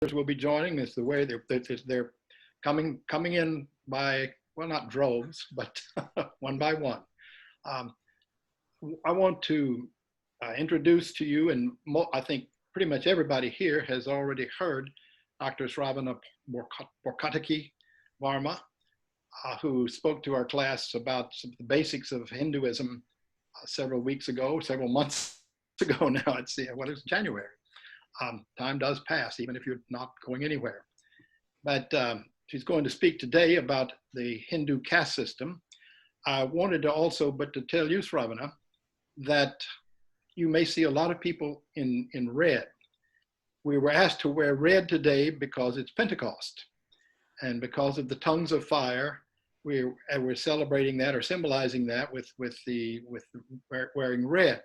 will be joining. It's the way they're coming in by, well, not droves, but one by one. Um, I want to introduce to you, and I think pretty much everybody here has already heard Dr. Shravana Bhorkateki Varma, who spoke to our class about some of the basics of Hinduism several weeks ago, several months ago now. It's January. Time does pass, even if you're not going anywhere. But she's going to speak today about the Hindu caste system. I wanted to also, but to tell you, Shravana, that you may see a lot of people in red. We were asked to wear red today because it's Pentecost. And because of the tongues of fire, we're celebrating that or symbolizing that with wearing red.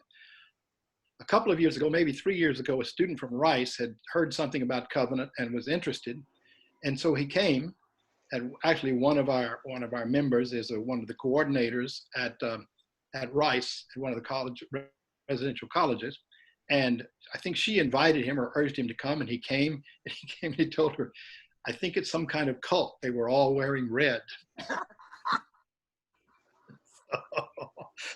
A couple of years ago, maybe 3 years ago, a student from Rice had heard something about covenant and was interested. And so he came, and actually one of our members is one of the coordinators at Rice, at one of the residential colleges. And I think she invited him or urged him to come, and he came, and he told her, I think it's some kind of cult. They were all wearing red.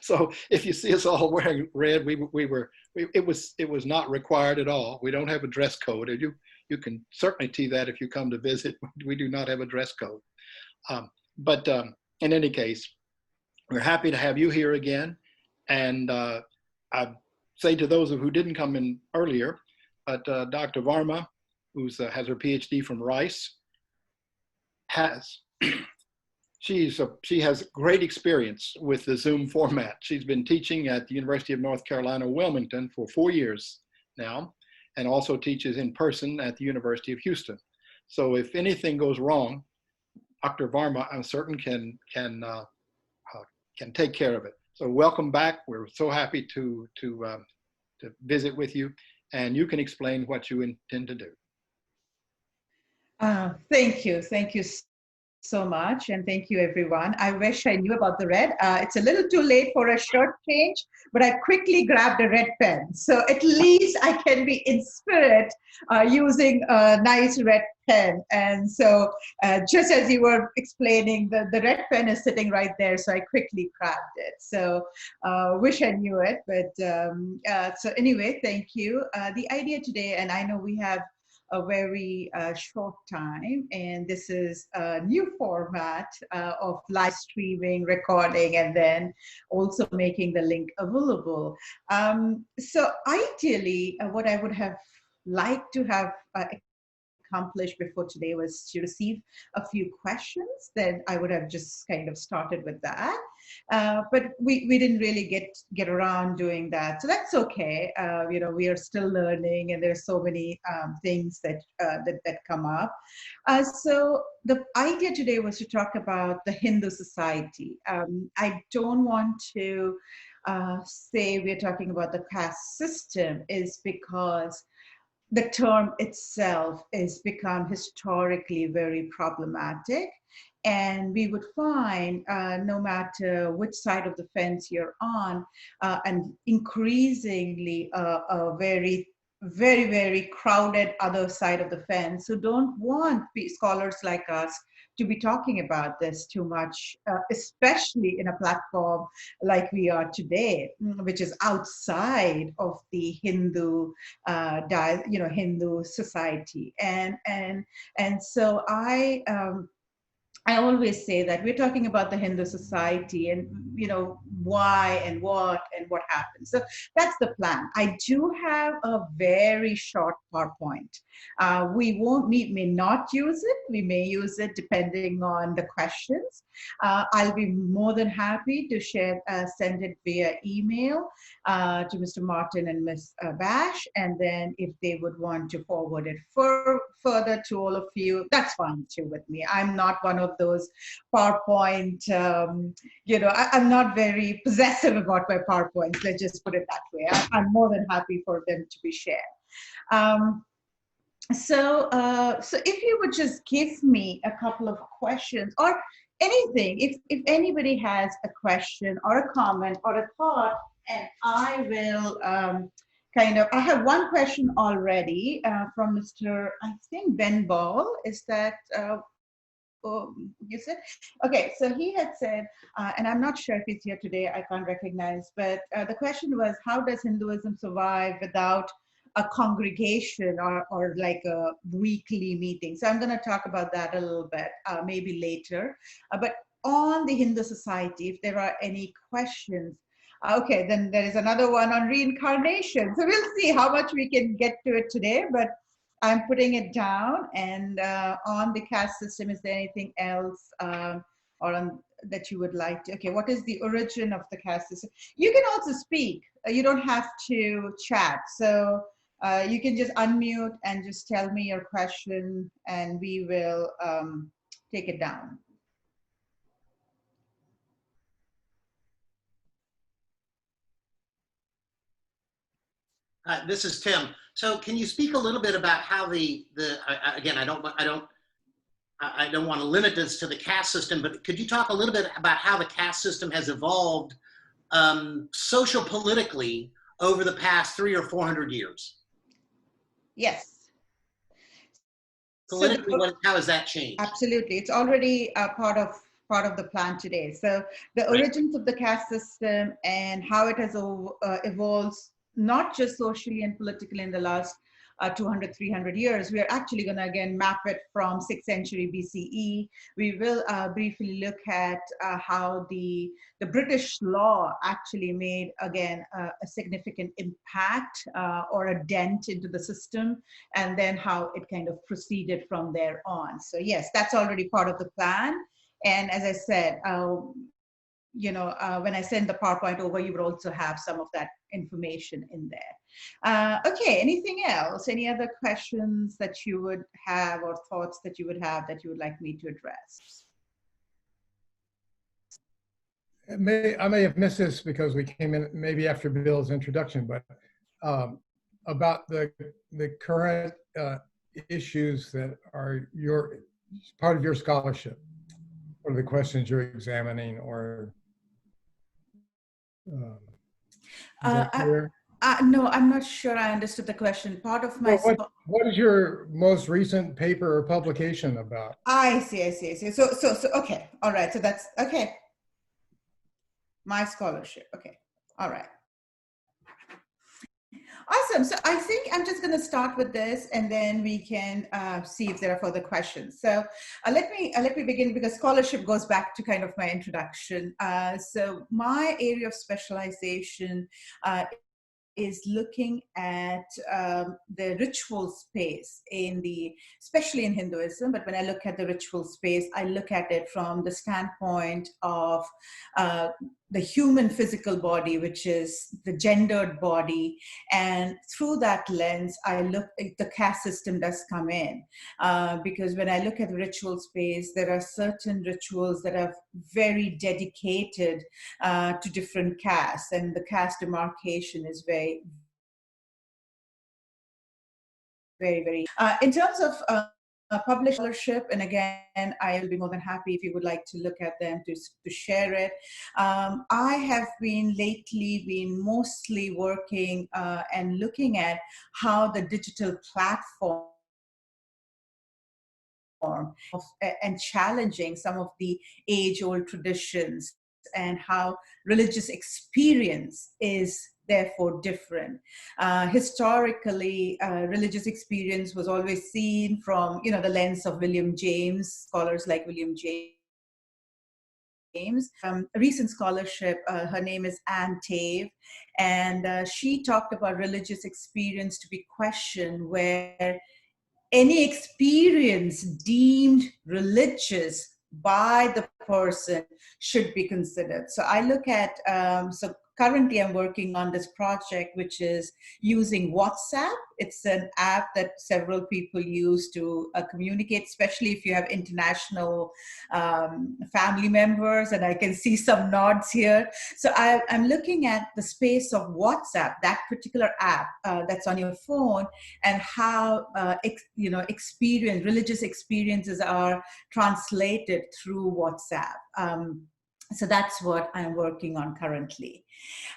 So if you see us all wearing red, it was not required at all. We don't have a dress code. You can certainly see that if you come to visit. We do not have a dress code. But in any case, we're happy to have you here again. And I say to those who didn't come in earlier, but Dr. Varma, who has her PhD from Rice, she has great experience with the Zoom format. She's been teaching at the University of North Carolina, Wilmington for 4 years now, and also teaches in person at the University of Houston. So if anything goes wrong, Dr. Varma, I'm certain, can take care of it. So welcome back. We're so happy to visit with you, and you can explain what you intend to do. Thank you. Thank you so much. And thank you, everyone. I wish I knew about the red. It's a little too late for a shirt change, but I quickly grabbed a red pen. So at least I can be in spirit using a nice red pen. And so just as you were explaining, the red pen is sitting right there. So I quickly grabbed it. So wish I knew it. But so anyway, thank you. The idea today, and I know we have a very short time, and this is a new format of live streaming, recording, and then also making the link available. So ideally, what I would have liked to have accomplished before today was to receive a few questions. Then I would have just kind of started with that. But we didn't really get around doing that. So that's okay. We are still learning, and there's so many things that come up. So the idea today was to talk about the Hindu society. I don't want to say we're talking about the caste system, is because the term itself has become historically very problematic. And we would find, no matter which side of the fence you're on, and increasingly a very, very, very crowded other side of the fence who don't want scholars like us to be talking about this too much, especially in a platform like we are today, which is outside of the Hindu, Hindu society. And so I always say that we're talking about the Hindu society and, why and what happens. So that's the plan. I do have a very short PowerPoint. We may not use it. We may use it depending on the questions. I'll be more than happy to send it via email to Mr. Martin and Ms. Bash. And then if they would want to forward it further to all of you, that's fine too with me. I'm not one of those PowerPoint, I'm not very possessive about my PowerPoints. Let's just put it that way. I'm more than happy for them to be shared. So if you would just give me a couple of questions or anything, if anybody has a question or a comment or a thought, and I will I have one question already from Mr. I think Ben Ball. Is that you said? Okay, so he had said, and I'm not sure if he's here today, I can't recognize, but the question was, how does Hinduism survive without a congregation or like a weekly meeting? So I'm going to talk about that a little bit, maybe later. But on the Hindu society, if there are any questions, okay, then there is another one on reincarnation. So we'll see how much we can get to it today, but I'm putting it down. And on the caste system, is there anything else or on that you would like to? Okay, what is the origin of the caste system? You can also speak. You don't have to chat. So you can just unmute and just tell me your question, and we will take it down. This is Tim. So can you speak a little bit about how again, I don't want to limit this to the caste system, but could you talk a little bit about how the caste system has evolved social politically over the past 300 or 400 years? Yes. Politically, how has that changed? Absolutely. It's already part of the plan today. So the origins of the caste system and how it has evolved, not just socially and politically in the last 200, 300 years. We are actually going to again map it from 6th century BCE. We will briefly look at how the British law actually made, again, a significant impact or a dent into the system, and then how it kind of proceeded from there on. So yes, that's already part of the plan. And as I said, when I send the PowerPoint over, you would also have some of that information in there. Okay, anything else? Any other questions that you would have or thoughts that you would have that you would like me to address? I may have missed this because we came in maybe after Bill's introduction, but about the current issues that are part of your scholarship, or the questions you're examining, or no, I'm not sure I understood the question. Part of my... What is your most recent paper or publication about? I see. So, okay. All right. So that's, okay. My scholarship. Okay. All right. Awesome. So I think I'm just going to start with this, and then we can see if there are further questions. So let me begin, because scholarship goes back to kind of my introduction. So my area of specialization is looking at the ritual space especially in Hinduism. But when I look at the ritual space, I look at it from the standpoint of the human physical body, which is the gendered body. And through that lens, the caste system does come in. Because when I look at the ritual space, there are certain rituals that are very dedicated to different castes. And the caste demarcation is very, very, in terms of published scholarship, and again, I will be more than happy if you would like to look at them to share it. I have lately been mostly working and looking at how the digital platform and challenging some of the age-old traditions, and how religious experience is therefore different. Historically, religious experience was always seen from the lens of William James, scholars like William James. A recent scholarship, her name is Anne Tave, and she talked about religious experience to be questioned, where any experience deemed religious by the person should be considered. So I look at, currently I'm working on this project, which is using WhatsApp. It's an app that several people use to communicate, especially if you have international family members, and I can see some nods here. So I'm looking at the space of WhatsApp, that particular app that's on your phone, and how religious experiences are translated through WhatsApp. So that's what I'm working on currently.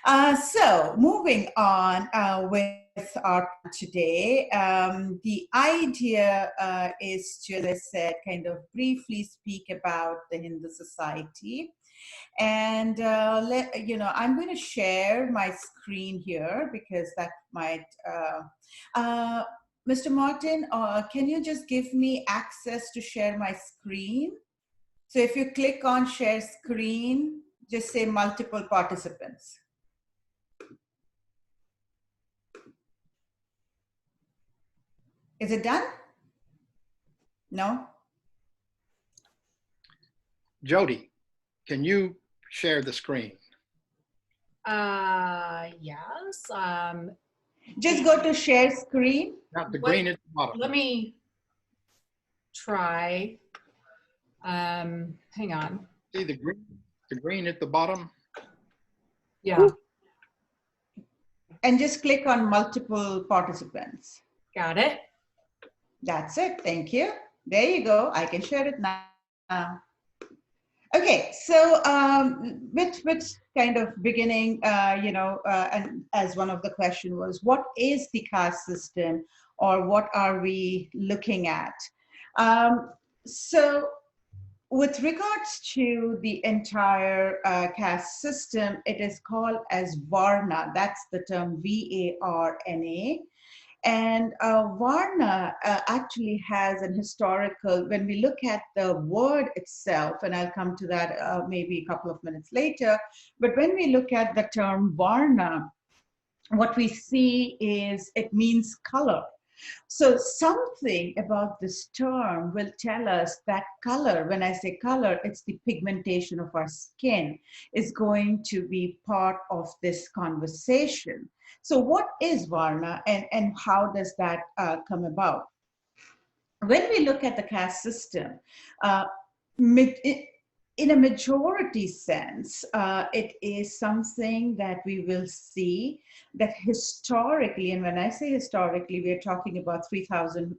So moving on with our today. The idea is to, as I said, kind of briefly speak about the Hindu society. And I'm going to share my screen here because that might. Mr. Martin, can you just give me access to share my screen? So if you click on share screen, just say multiple participants. Is it done? No? Jody, can you share the screen? Yes. Just go to share screen. Not the green at the bottom. Let me try. Hang on. See the green at the bottom? Yeah, And just click on multiple participants. got it. That's it. Thank you. There you go. I can share it now. Okay, so with kind of beginning, and as one of the question was, what is the caste system, or what are we looking at? So with regards to the entire caste system, it is called as Varna. That's the term VARNA. And Varna actually has an historical, when we look at the word itself, and I'll come to that maybe a couple of minutes later, but when we look at the term Varna, what we see is it means color. So something about this term will tell us that color, when I say color, it's the pigmentation of our skin, is going to be part of this conversation. So what is Varna, and how does that come about? When we look at the caste system, in a majority sense, it is something that we will see that historically, and when I say historically, we are talking about 3,000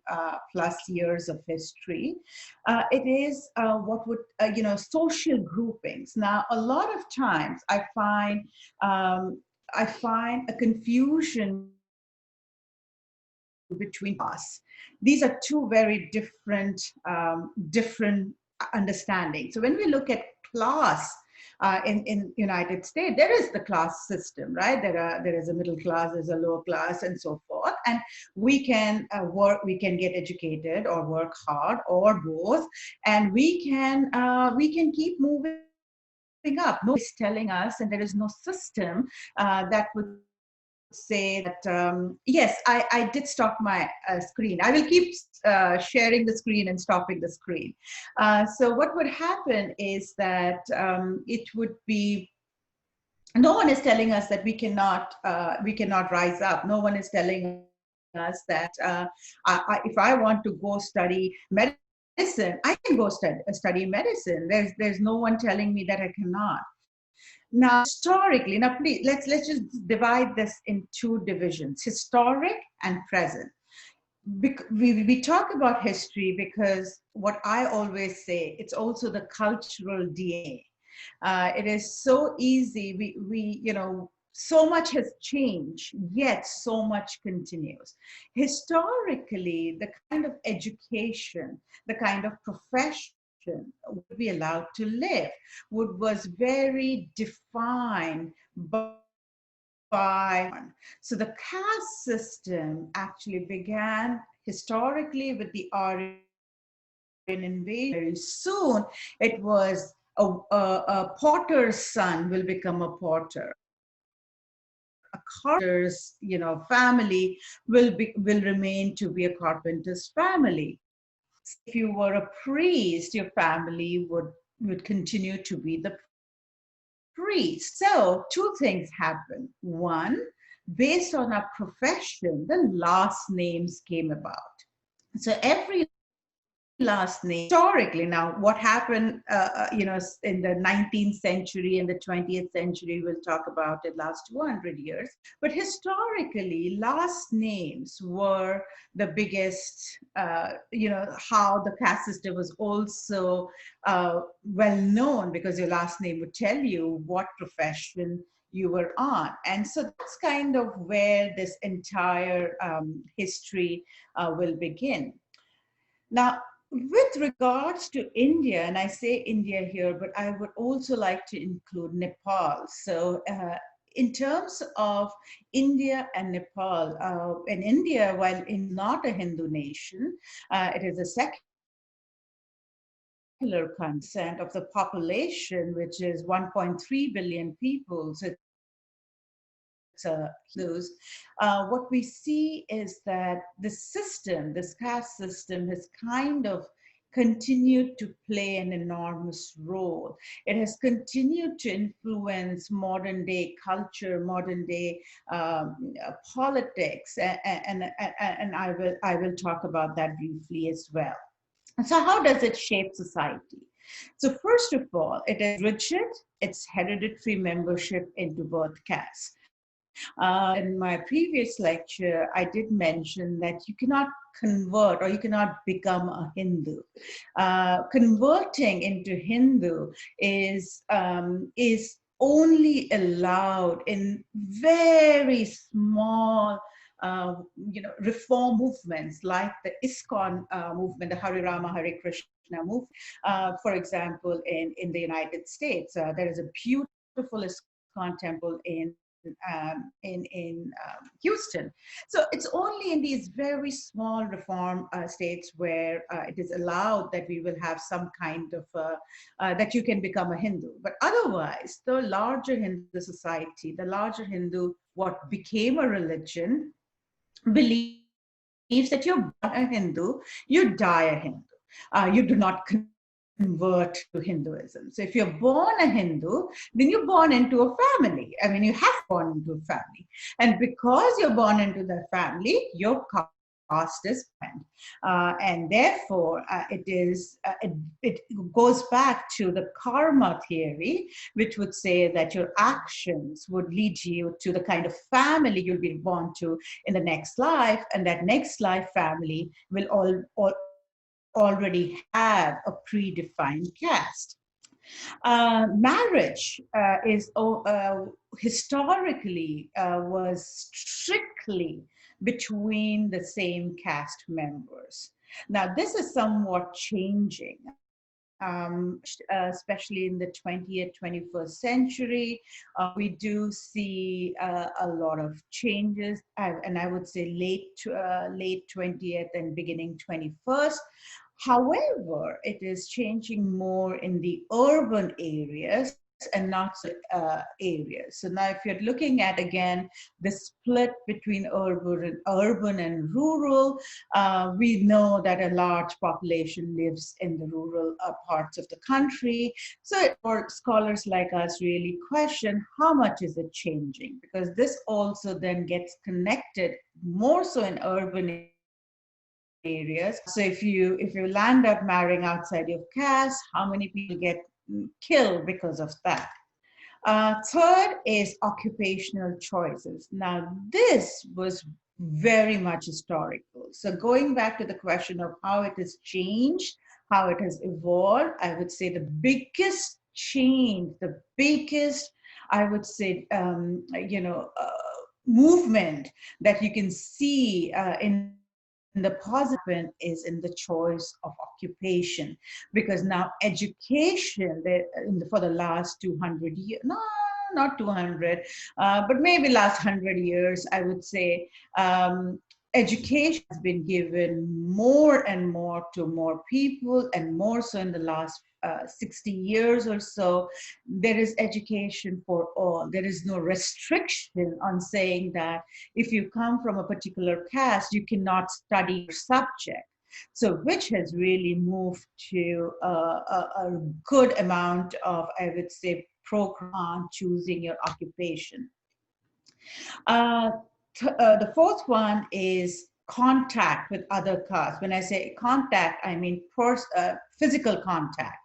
plus years of history. It is what would, social groupings. Now, a lot of times I find a confusion between us. These are two very different understanding. So when we look at class in United States, there is the class system, right? There is a middle class, there's a lower class, and so forth. And we can we can get educated or work hard or both, and we can keep moving up. Nobody's telling us, and there is no system that would say that, yes, I did stop my screen. I will keep sharing the screen and stopping the screen. So what would happen is that it would be, no one is telling us that we cannot rise up. No one is telling us that if I want to go study medicine, I can go study medicine. There's no one telling me that I cannot. Now, historically, now please, let's just divide this in two divisions, historic and present. We talk about history because what I always say, it's also the cultural DNA. It is so easy, so much has changed, yet so much continues. Historically, the kind of education, the kind of profession would be allowed to live was very defined by. So the caste system actually began historically with the Aryan invasion. Very soon it was a potter's son will become a potter. A carpenter's family will remain to be a carpenter's family. If you were a priest, your family would continue to be the priest. So two things happen. One, based on our profession, the last names came about. So every last name, historically, now what happened in the 19th century and the 20th century, we'll talk about it, last 200 years, but historically last names were the biggest, how the caste system was also well known, because your last name would tell you what profession you were on. And so that's kind of where this entire history will begin. Now, with regards to India, and I say India here, but I would also like to include Nepal. So in terms of India and Nepal, in India, while not a Hindu nation, it is a secular consent of the population, which is 1.3 billion people. So Hindus, what we see is that the system, this caste system, has kind of continued to play an enormous role. It has continued to influence modern day culture, modern day politics, and I will talk about that briefly as well. So how does it shape society? So first of all, it is rigid, it's hereditary membership into birth caste. In my previous lecture, I did mention that you cannot convert or you cannot become a Hindu. Converting into Hindu is only allowed in very small reform movements like the ISKCON movement, the Hare Rama, Hare Krishna movement. For example, in the United States, there is a beautiful ISKCON temple in Houston. So it's only in these very small reform states where it is allowed that we will have some kind of, that you can become a Hindu. But otherwise, the larger Hindu society, the larger Hindu, what became a religion, believes that you're born a Hindu, you die a Hindu. You do not convert to Hinduism. So if you're born a Hindu, then you're born into a family. I mean, you have born into a family. And because you're born into the family, your caste is banned. And therefore, it goes back to the karma theory, which would say that your actions would lead you to the kind of family you'll be born to in the next life. And that next life family will already have a predefined caste. Marriage is historically was strictly between the same caste members. Now, this is somewhat changing. Especially in the 20th, 21st century, we do see a lot of changes, and I would say late 20th and beginning 21st. However, it is changing more in the urban areas and not areas. So now if you're looking at, again, the split between urban and rural, we know that a large population lives in the rural parts of the country. So for scholars like us really question how much is it changing, because this also then gets connected more so in urban areas. So if you land up marrying outside your caste, how many people get killed because of that? Third is occupational choices. Now, this was very much historical. So going back to the question of how it has changed, how it has evolved, I would say the biggest change, the biggest, I would say, movement that you can see in the positive is in the choice of occupation, because now education for the last 200 years, no, not 200, but maybe last 100 years, I would say, education has been given more and more to more people, and more so in the last 60 years or so. There is education for all. There is no restriction on saying that if you come from a particular caste, you cannot study your subject. So which has really moved to a good amount of, I would say, program on choosing your occupation. The fourth one is contact with other castes. When I say contact, I mean physical contact.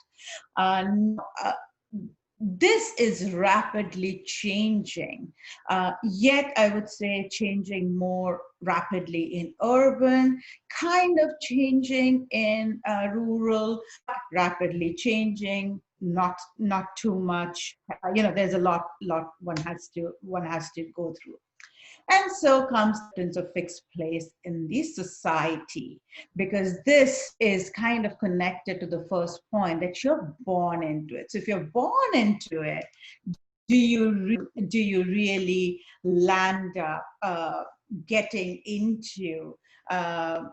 this is rapidly changing, yet I would say changing more rapidly in urban, kind of changing in rural, rapidly changing, not too much. There's a lot one has to go through. And so comes the sense of fixed place in the society, because this is kind of connected to the first point that you're born into it. So if you're born into it, do you really land up getting uh,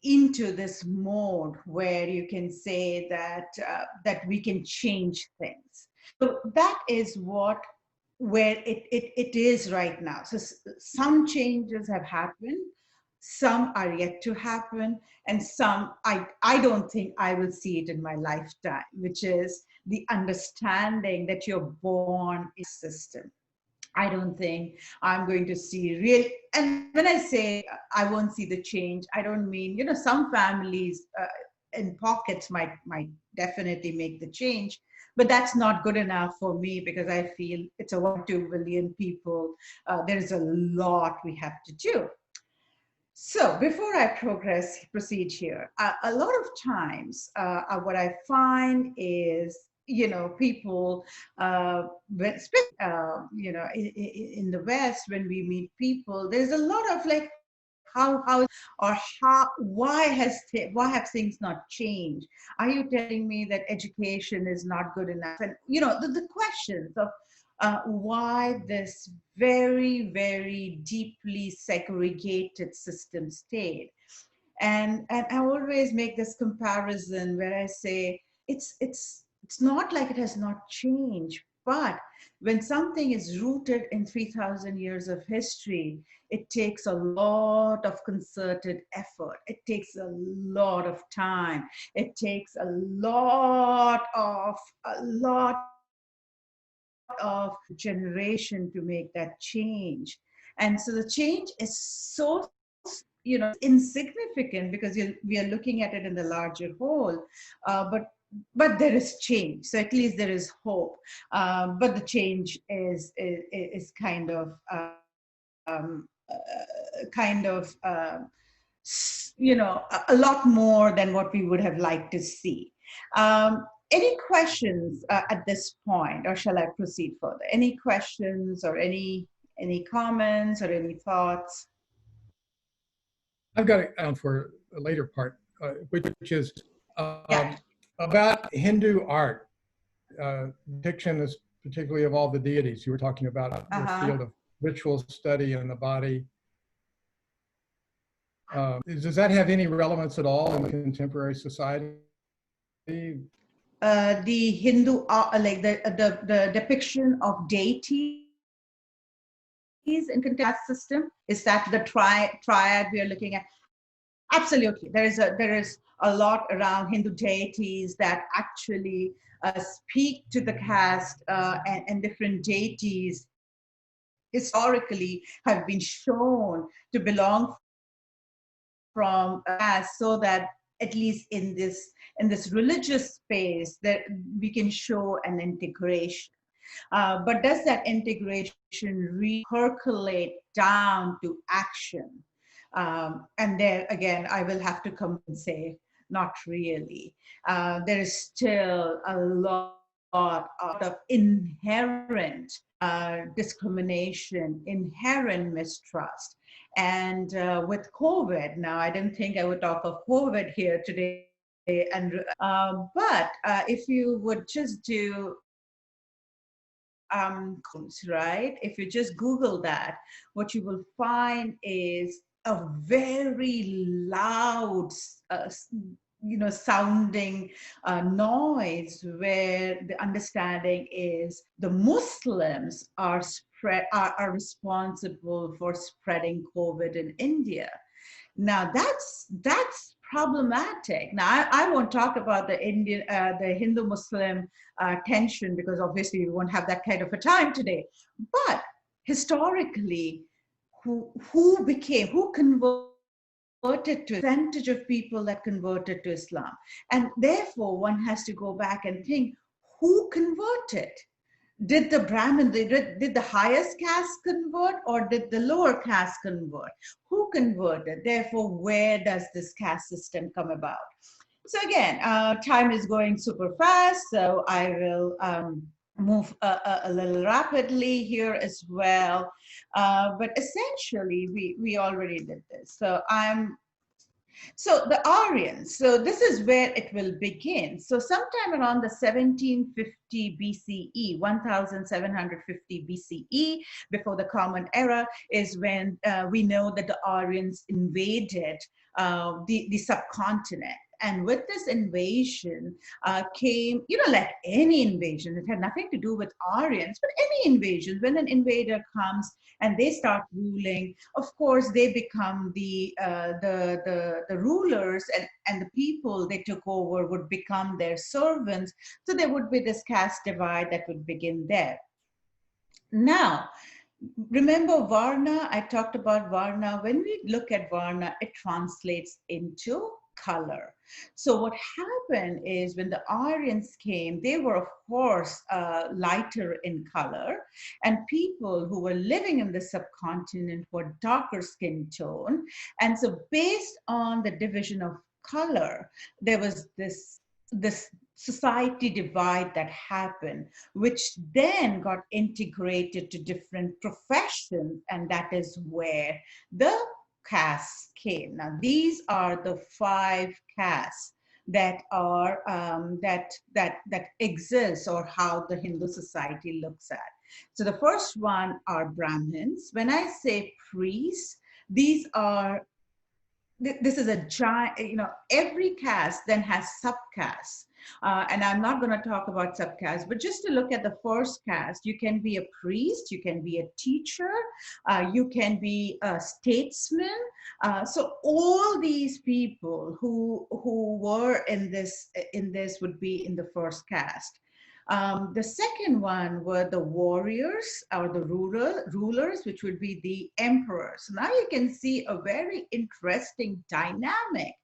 into this mode where you can say that we can change things? So that is where it is right now. So some changes have happened, some are yet to happen, and some I don't think I will see it in my lifetime, which is the understanding that you're born in a system. I don't think I'm going to see real, and when I say I won't see the change, I don't mean, some families in pockets might definitely make the change, but that's not good enough for me, because I feel it's a 1-2 billion people. There's a lot we have to do. So before I proceed here, a lot of times what I find is, people, in the West, when we meet people, there's a lot of like, why have things not changed? Are you telling me that education is not good enough? And, the questions of why this very, very deeply segregated system stayed. And I always make this comparison where I say it's not like it has not changed, but when something is rooted in 3,000 years of history, it takes a lot of concerted effort. It takes a lot of time. It takes a lot of generation to make that change. And so the change is so insignificant, because we are looking at it in the larger whole, but there is change, so at least there is hope, but the change is kind of a lot more than what we would have liked to see. Any questions at this point, or shall I proceed further? Any questions or any comments or any thoughts? I've got it down for a later part, which is Yeah. about Hindu art, depiction, is particularly of all the deities. You were talking about the field of ritual study and the body. Does that have any relevance at all in contemporary society? The Hindu art, like the depiction of deities in contemporary system, is that the triad we are looking at? Absolutely, there is a lot around Hindu deities that actually speak to the caste, and different deities historically have been shown to belong from caste, so that at least in this religious space that we can show an integration. But does that integration percolate down to action? And there again, I will have to come and say, not really. There is still a lot of inherent discrimination, inherent mistrust. And with COVID, now I didn't think I would talk of COVID here today, but if you would just do right, if you just Google that, what you will find is a very loud sounding noise, where the understanding is the Muslims are responsible for spreading COVID in India. Now that's problematic. Now I won't talk about the Hindu-Muslim tension, because obviously we won't have that kind of a time today. But historically, who converted to percentage of people that converted to Islam, and therefore one has to go back and think, who converted? Did the Brahmin, did the highest caste convert, or did the lower caste convert? Who converted? Therefore, where does this caste system come about? So again, time is going super fast, so I will move a little rapidly here as well. But essentially, we already did this. So the Aryans, so this is where it will begin. So sometime around the 1750 BCE, 1750 BCE, before the Common Era, is when we know that the Aryans invaded the subcontinent. And with this invasion came, like any invasion, it had nothing to do with Aryans, but any invasion, when an invader comes and they start ruling, of course, they become the rulers, and the people they took over would become their servants. So there would be this caste divide that would begin there. Now, remember Varna? I talked about Varna. When we look at Varna, it translates into color. So what happened is when the Aryans came, they were of course lighter in color, and people who were living in the subcontinent were darker skin tone. And so based on the division of color, there was this society divide that happened, which then got integrated to different professions, and that is where the castes came. Now, these are the 5 castes that are that exist, or how the Hindu society looks at. So the first one are Brahmins. When I say priests, these are, this is a giant, every caste then has subcastes. And I'm not going to talk about subcastes, but just to look at the first caste, you can be a priest, you can be a teacher, you can be a statesman. So all these people who were in this would be in the first caste. The second one were the warriors, or the rulers, which would be the emperors. Now you can see a very interesting dynamic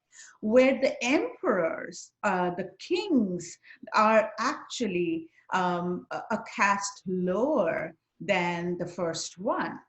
where the emperors, the kings, are actually a caste lower than the first one.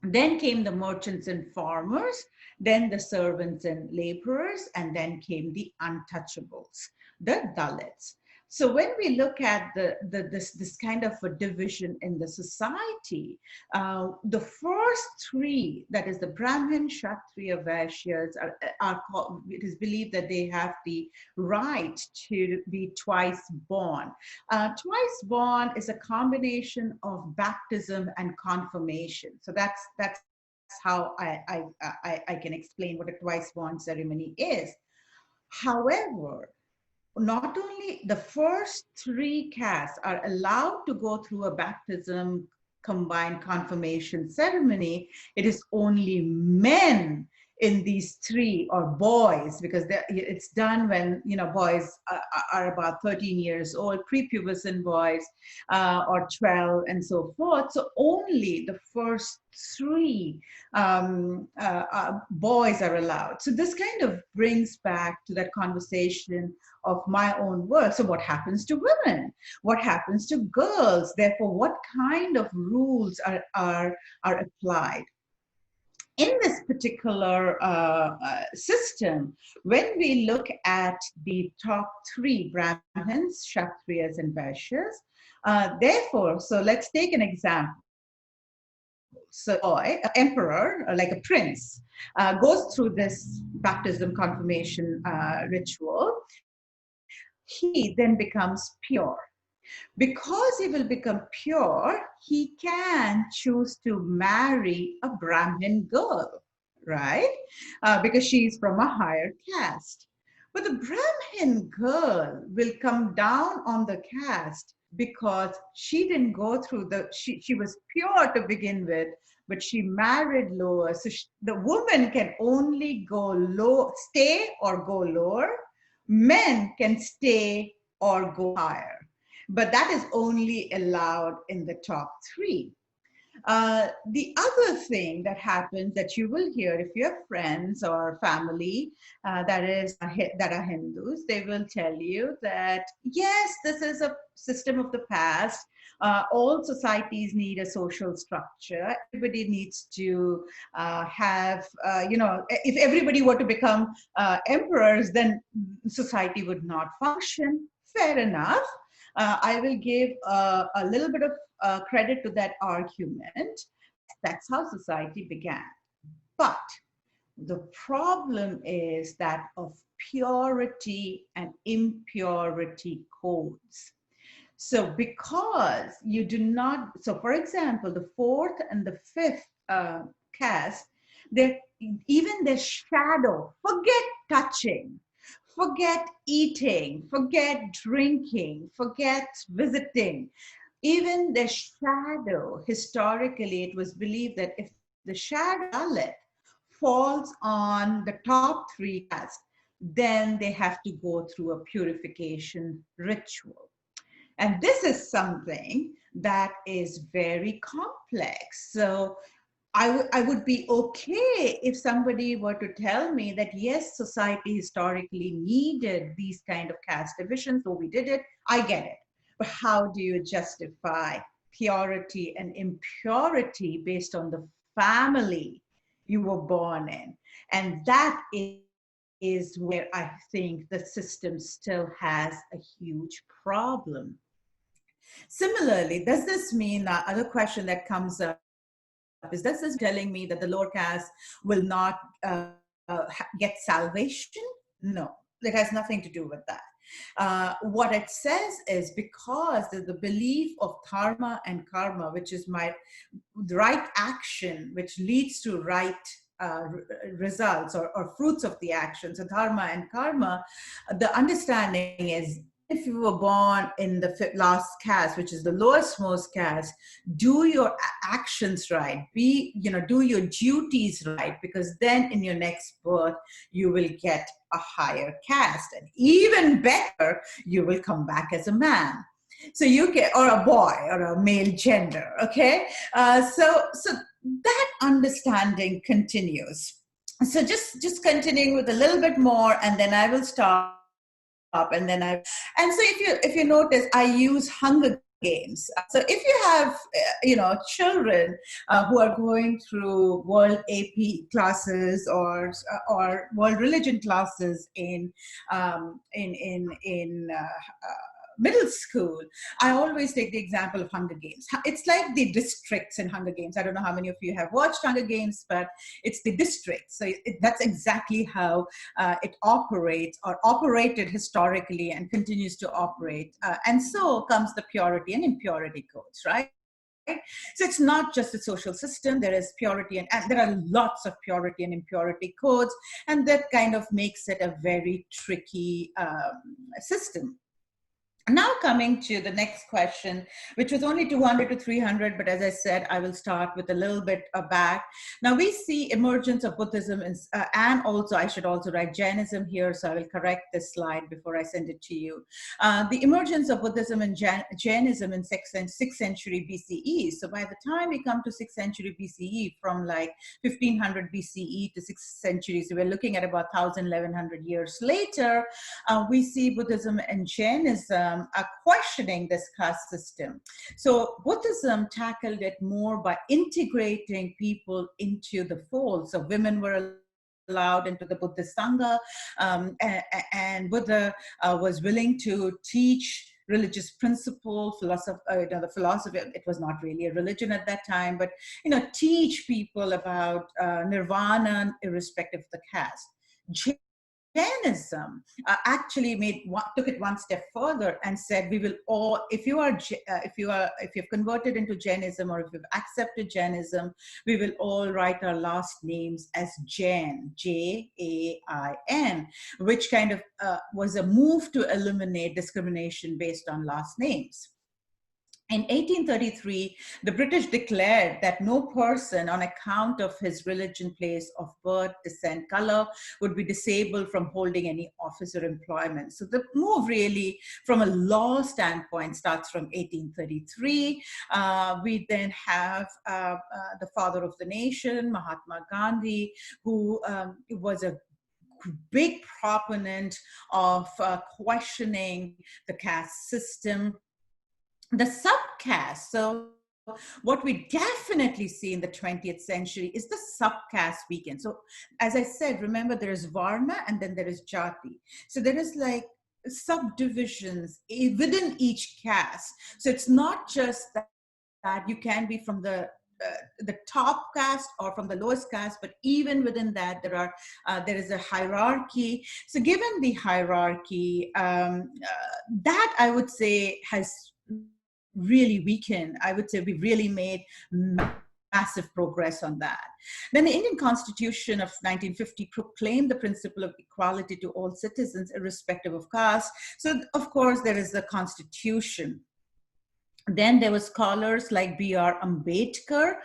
Then came the merchants and farmers, then the servants and laborers, and then came the untouchables, the Dalits. So when we look at this kind of a division in the society, the first 3, that is the Brahmin, Kshatriya, Vaishyas, are called, it is believed that they have the right to be twice born. Twice born is a combination of baptism and confirmation. So that's how I can explain what a twice born ceremony is. However, not only the first 3 castes are allowed to go through a baptism combined confirmation ceremony, it is only men in these 3, or boys, because it's done when boys are about 13 years old, prepubescent boys, or 12, and so forth. So only the first 3 boys are allowed. So this kind of brings back to that conversation of my own work. So what happens to women? What happens to girls? Therefore, what kind of rules are applied? In this particular system, when we look at the top 3, Brahmins, Kshatriyas, and Vaishyas, therefore, so let's take an example. So an emperor, like a prince, goes through this baptism confirmation ritual. He then becomes pure. Because he will become pure, he can choose to marry a Brahmin girl, right? Because she's from a higher caste. But the Brahmin girl will come down on the caste because she didn't go through she was pure to begin with, but she married lower. So the woman can only go low, stay or go lower. Men can stay or go higher. But that is only allowed in the top 3. The other thing that happens that you will hear if you have friends or family that are Hindus, they will tell you that yes, this is a system of the past. All societies need a social structure. Everybody needs to if everybody were to become emperors, then society would not function. Fair enough. I will give a little bit of credit to that argument. That's how society began. But the problem is that of purity and impurity codes. So because you do not, so for example, the fourth and the fifth caste, even their shadow, forget touching, forget eating, forget drinking, forget visiting. Even the shadow, historically, it was believed that if the shadow Dalit falls on the top three castes, then they have to go through a purification ritual. And this is something that is very complex. So I would be okay if somebody were to tell me that, yes, society historically needed these kind of caste divisions, so we did it. I get it. But how do you justify purity and impurity based on the family you were born in? And that is where I think the system still has a huge problem. Similarly, does this mean, other question that comes up is, does this telling me that the lower caste will not get salvation? No, it has nothing to do with that. What it says is, because there's the belief of dharma and karma, which is my right action, which leads to right results or fruits of the action. So dharma and karma, the understanding is, if you were born in the last caste, which is the lowest most caste, do your actions right, do your duties right, because then in your next birth, you will get a higher caste. And even better, you will come back as a man. So you get, or a boy, or a male gender, okay? So that understanding continues. So just continuing with a little bit more, and then I will stop. And so if you notice, I use Hunger Games. So if you have children who are going through World AP classes or World Religion classes in middle school, I always take the example of Hunger Games. It's like the districts in Hunger Games. I don't know how many of you have watched Hunger Games, but it's the districts. So that's exactly how it operates, or operated historically, and continues to operate. And so comes the purity and impurity codes, right? So it's not just a social system. There is purity, and there are lots of purity and impurity codes, and that kind of makes it a very tricky system. Now coming to the next question, which was only 200 to 300, but as I said, I will start with a little bit back. Now we see emergence of Buddhism, and also I should also write Jainism here, so I will correct this slide before I send it to you. The emergence of Buddhism and Jainism in 6th century BCE. So by the time we come to 6th century BCE, from like 1500 BCE to 6th century, so we're looking at about 1100 years later, we see Buddhism and Jainism are questioning this caste system. So Buddhism tackled it more by integrating people into the fold. So women were allowed into the Buddhist Sangha, and Buddha was willing to teach religious principle, the philosophy. It was not really a religion at that time, but teach people about nirvana irrespective of the caste. Jainism actually took it one step further and said, we will all, if you've converted into Jainism, or if you've accepted Jainism, we will all write our last names as Jain, Jain, which kind of was a move to eliminate discrimination based on last names. In 1833, the British declared that no person on account of his religion, place of birth, descent, color would be disabled from holding any office or employment. So the move really, from a law standpoint, starts from 1833. We then have the father of the nation, Mahatma Gandhi, who was a big proponent of questioning the caste system, the subcaste. So what we definitely see in the 20th century is the subcaste weekend. So as I said, remember there is Varna and then there is Jati. So there is like subdivisions within each caste. So it's not just that you can be from the top caste or from the lowest caste, but even within that, there is a hierarchy. So given the hierarchy, that I would say has really weakened. I would say we've really made massive progress on that. Then the Indian Constitution of 1950 proclaimed the principle of equality to all citizens, irrespective of caste. So of course, there is the Constitution. Then there were scholars like B.R. Ambedkar,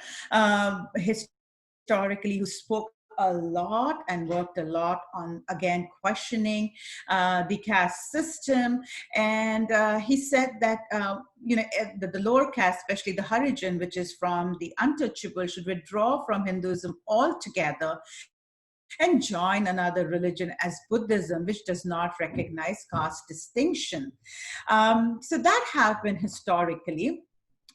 historically, who spoke a lot and worked a lot on, again, questioning the caste system. And he said that, the lower caste, especially the Harijan, which is from the untouchable, should withdraw from Hinduism altogether and join another religion as Buddhism, which does not recognize caste distinction. So that happened historically.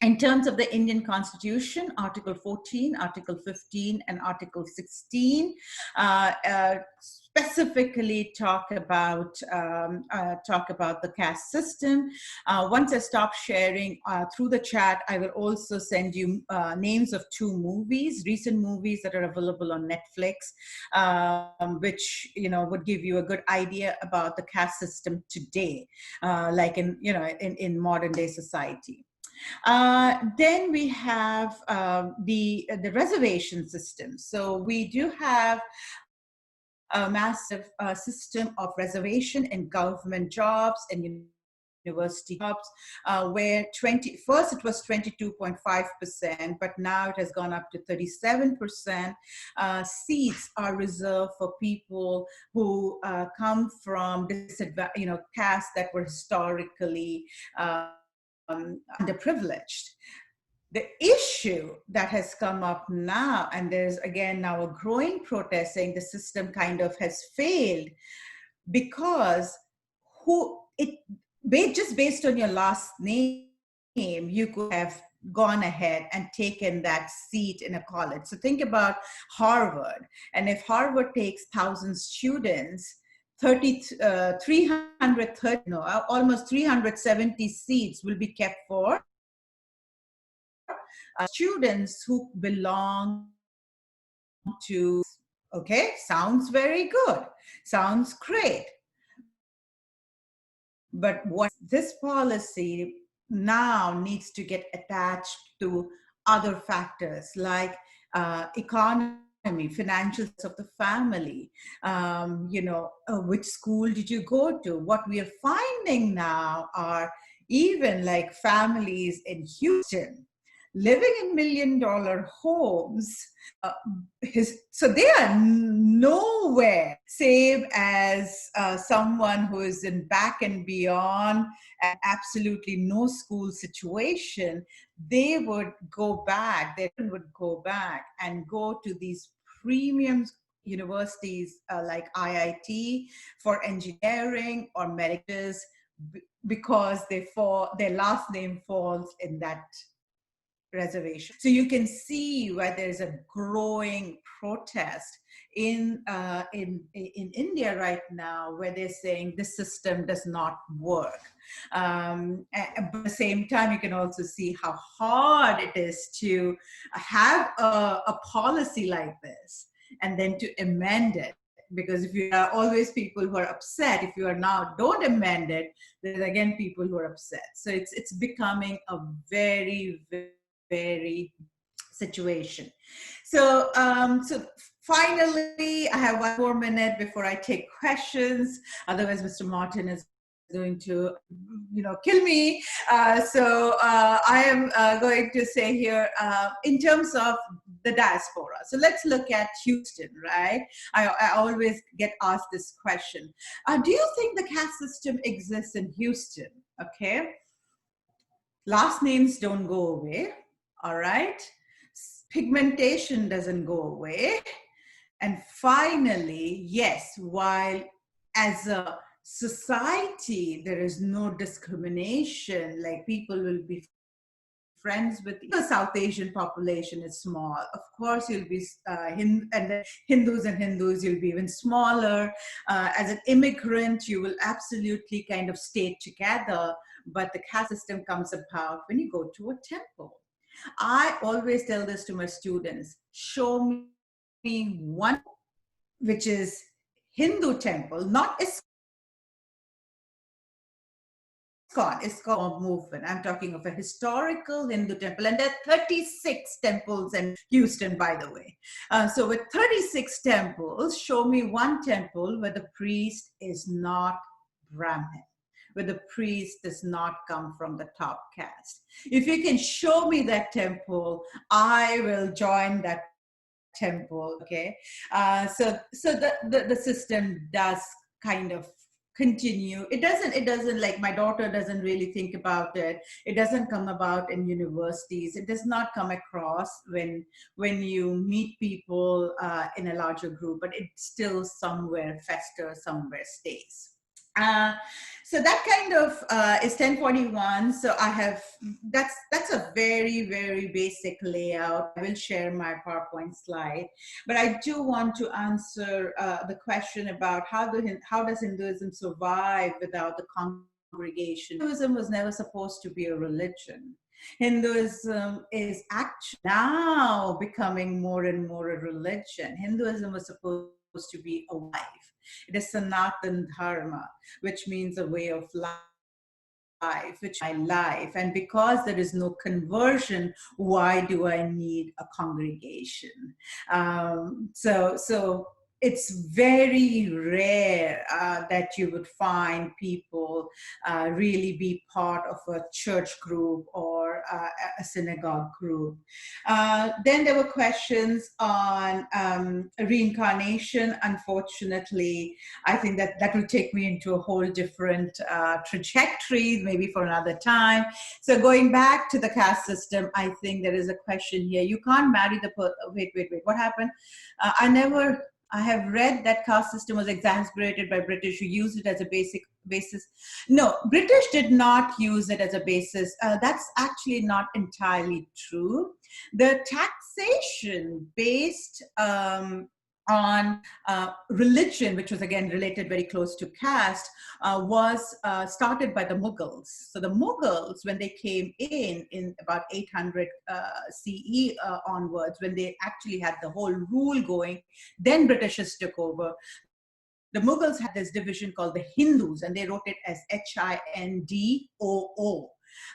In terms of the Indian Constitution, Article 14, Article 15, and Article 16 specifically talk about the caste system. Once I stop sharing through the chat, I will also send you names of 2 movies, recent movies that are available on Netflix, which would give you a good idea about the caste system today, like in modern day society. Then we have the reservation system. So we do have a massive system of reservation in government jobs and university jobs, where first it was 22.5%, but now it has gone up to 37%. Seats are reserved for people who come from castes that were historically underprivileged. The issue that has come up now, and there's again now a growing protest saying the system kind of has failed, because just based on your last name, you could have gone ahead and taken that seat in a college. So think about Harvard, and if Harvard takes 1,000 students, almost 370 seats will be kept for students who belong to, okay, sounds very good, sounds great. But what this policy now needs to get attached to other factors like economy, financials of the family, which school did you go to? What we are finding now are even like families in Houston living in $1 million homes. So they are nowhere save as someone who is in back and beyond and absolutely no school situation. They would go back and go to these premium universities like IIT for engineering or medical, because their last name falls in that reservation. So you can see where there's a growing protest in India right now, where they're saying this system does not work. But at the same time, you can also see how hard it is to have a policy like this and then to amend it. Because if you are always people who are upset, if you are now don't amend it, there's again people who are upset. So it's becoming a very, very situation. So finally, I have 1 more minute before I take questions. Otherwise, Mr. Martin is going to, kill me. So I am going to say here, in terms of the diaspora. So let's look at Houston, right? I always get asked this question. Do you think the caste system exists in Houston? Okay. Last names don't go away, all right? Pigmentation doesn't go away. And finally, yes, while as a society, there is no discrimination, like people will be friends with the South Asian population is small. Of course, you'll be and the Hindus and Hindus, you'll be even smaller. As an immigrant, you will absolutely kind of stay together, but the caste system comes about when you go to a temple. I always tell this to my students, show me one, which is Hindu temple, not ISKCON movement. I'm talking of a historical Hindu temple, and there are 36 temples in Houston, by the way. So with 36 temples, show me one temple where the priest is not Brahmin, where the priest does not come from the top caste. If you can show me that temple, I will join that temple. Okay, so the system does kind of continue. It doesn't like, my daughter doesn't really think about it. It doesn't come about in universities. It does not come across when you meet people in a larger group, but it still somewhere festers, somewhere stays. So that kind of is 1041. So I have, that's a very, very basic layout. I will share my PowerPoint slide, but I do want to answer the question about how does Hinduism survive without the congregation. Hinduism was never supposed to be a religion. Hinduism is actually now becoming more and more a religion. Hinduism was supposed to be a life. It is Sanatan Dharma, which means a way of life, which I life. And because there is no conversion, why do I need a congregation? So it's very rare that you would find people really be part of a church group or a synagogue group. Then there were questions on reincarnation. Unfortunately, I think that will take me into a whole different trajectory, maybe for another time. So going back to the caste system, I think there is a question here. You can't marry the wait, what happened? I have read that caste system was exasperated by British who used it as a basis. No, British did not use it as a basis. That's actually not entirely true. The taxation based on religion, which was again related very close to caste, was started by the Mughals. So the Mughals, when they came in about 800 CE onwards, when they actually had the whole rule going, then Britishers took over. The Mughals had this division called the Hindus, and they wrote it as Hindoo.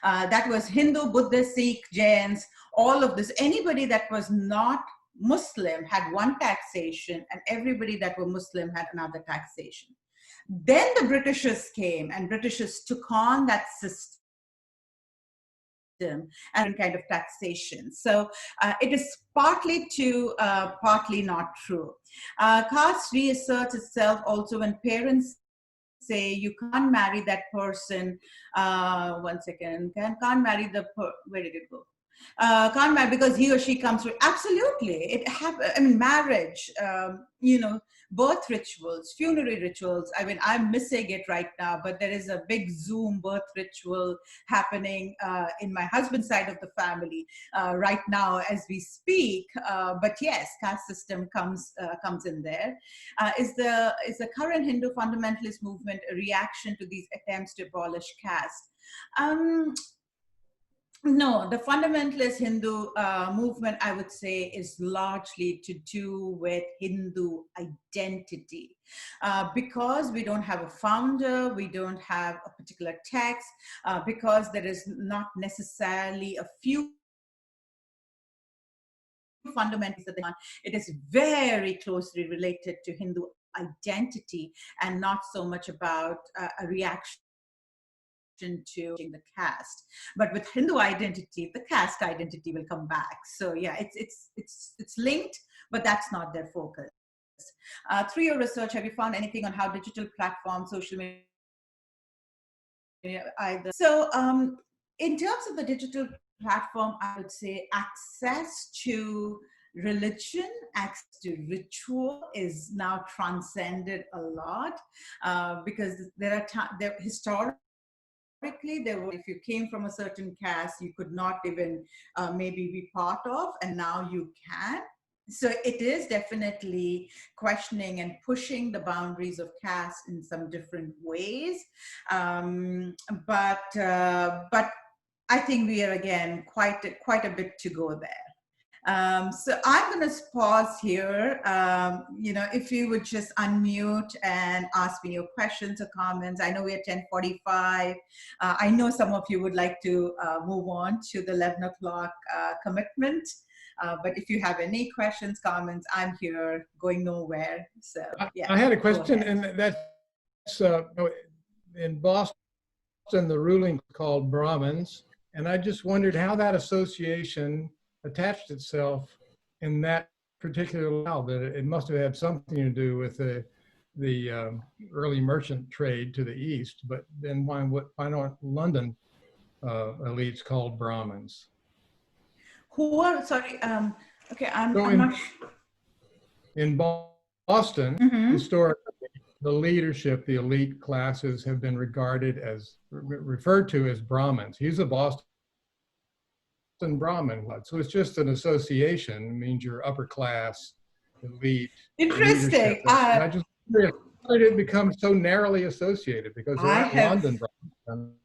That was Hindu, Buddhist, Sikh, Jains, all of this. Anybody that was not Muslim had one taxation, and everybody that were Muslim had another taxation. Then the Britishers came, and Britishers took on that system and kind of taxation. So it is partly true, partly not true. Caste reasserts itself also when parents say you can't marry that person. One second, can't marry the where did it go? Can't marry because he or she comes from. Absolutely, it happens. I mean, marriage, birth rituals, funerary rituals. I mean, I'm missing it right now, but there is a big Zoom birth ritual happening in my husband's side of the family right now as we speak. But yes, caste system comes in there. Is the current Hindu fundamentalist movement a reaction to these attempts to abolish caste? No, the fundamentalist Hindu movement, I would say, is largely to do with Hindu identity. Because we don't have a founder, we don't have a particular text, because there is not necessarily a few fundamentals that they want. It is very closely related to Hindu identity and not so much about a reaction to the caste. But with Hindu identity, the caste identity will come back. So yeah, it's linked, but that's not their focus. Through your research, have you found anything on how digital platforms, social media, either? So in terms of the digital platform, I would say access to religion, access to ritual is now transcended a lot because there historically, if you came from a certain caste, you could not even maybe be part of, and now you can. So it is definitely questioning and pushing the boundaries of caste in some different ways. But I think we are, again, quite a bit to go there. So I'm going to pause here. If you would just unmute and ask me your questions or comments. I know we're 10:45. I know some of you would like to move on to the 11 o'clock commitment. But if you have any questions, comments, I'm here, going nowhere. So yeah. I had a question, and that's in Boston, the ruling called Brahmins, and I just wondered how that association attached itself in that particular law. That it must have had something to do with the early merchant trade to the east. But then why aren't London elites called Brahmins? Who are, sorry, okay, I'm So not sure. In Boston, historically, the leadership, the elite classes have been referred to as Brahmins. He's a Boston Brahmin. So it's just an association. It means you're upper class, elite. Interesting. And I just wonder how did it become so narrowly associated? Because there aren't London Brahmins.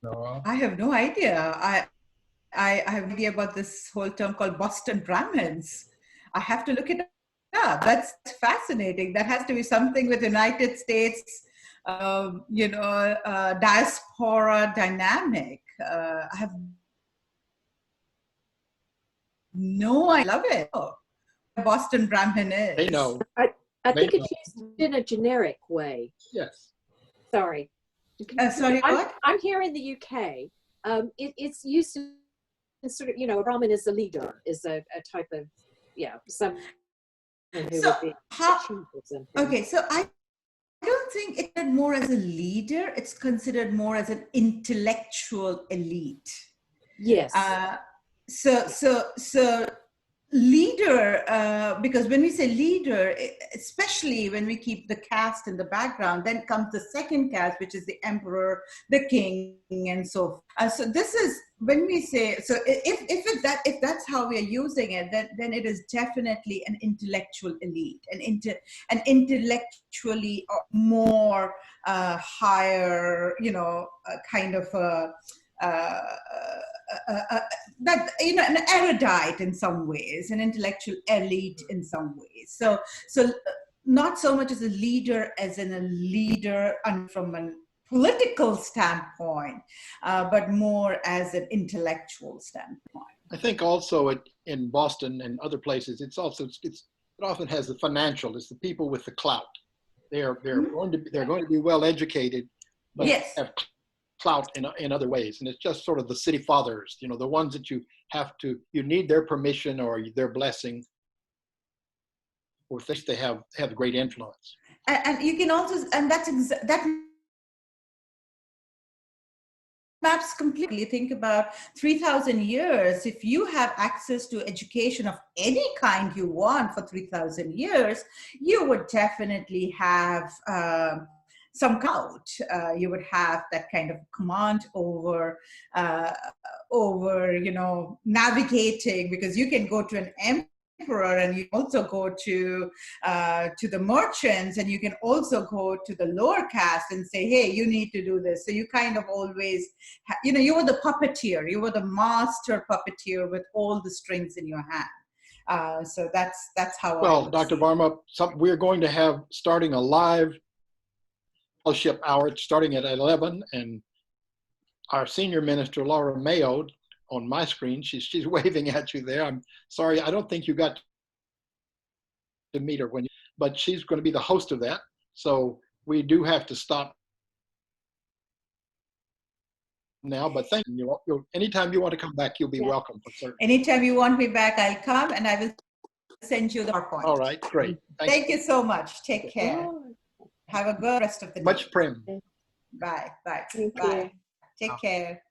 No. I have no idea. I have no idea about this whole term called Boston Brahmins. I have to look it up. That's fascinating. That has to be something with United States, diaspora dynamic. I have no, I love it. Oh, Boston Brahmin is. They know. I think it's used in a generic way. Yes. Sorry. Sorry, what? I'm here in the UK. It's used in sort of, a Brahmin is a leader, is a type of, someone who So would be how, a chief or something. okay, so I don't think it's considered more as a leader. It's considered more as an intellectual elite. Yes. So leader, because when we say leader, especially when we keep the caste in the background, then comes the second caste, which is the emperor, the king, and so forth. So this is when we say, so if that's how we are using it, then it is definitely an intellectual elite, an intellectually more higher, kind of that an erudite in some ways, an intellectual elite in some ways. So not so much as a leader as in a leader and from a political standpoint, but more as an intellectual standpoint. I think also in Boston and other places, it often has the financial. It's the people with the clout. They're going to be well educated, but Yes. have clout in other ways. And it's just sort of the city fathers, the ones that you need their permission or their blessing, or think they have great influence. And you can also, and that maps completely. Think about 3,000 years. If you have access to education of any kind you want for 3,000 years, you would definitely have some clout. You would have that kind of command over navigating, because you can go to an emperor and you also go to the merchants, and you can also go to the lower caste and say, hey, you need to do this. So you kind of always, you were the puppeteer, you were the master puppeteer with all the strings in your hand. So that's how. Well, Dr. Varma, we're going to have starting a live fellowship hour starting at 11, and our senior minister, Laura Mayo, on my screen, she's waving at you there. I'm sorry, I don't think you got to meet her but she's going to be the host of that. So we do have to stop now, but thank you. Anytime you want to come back, you'll be Yeah. welcome for certain. Anytime you want me back, I'll come and I will send you the PowerPoint. All right, great. Thank you so much. Take care. Oh, Have a good rest of the day. Much prim. Bye. Bye. thank Bye. you. Take care.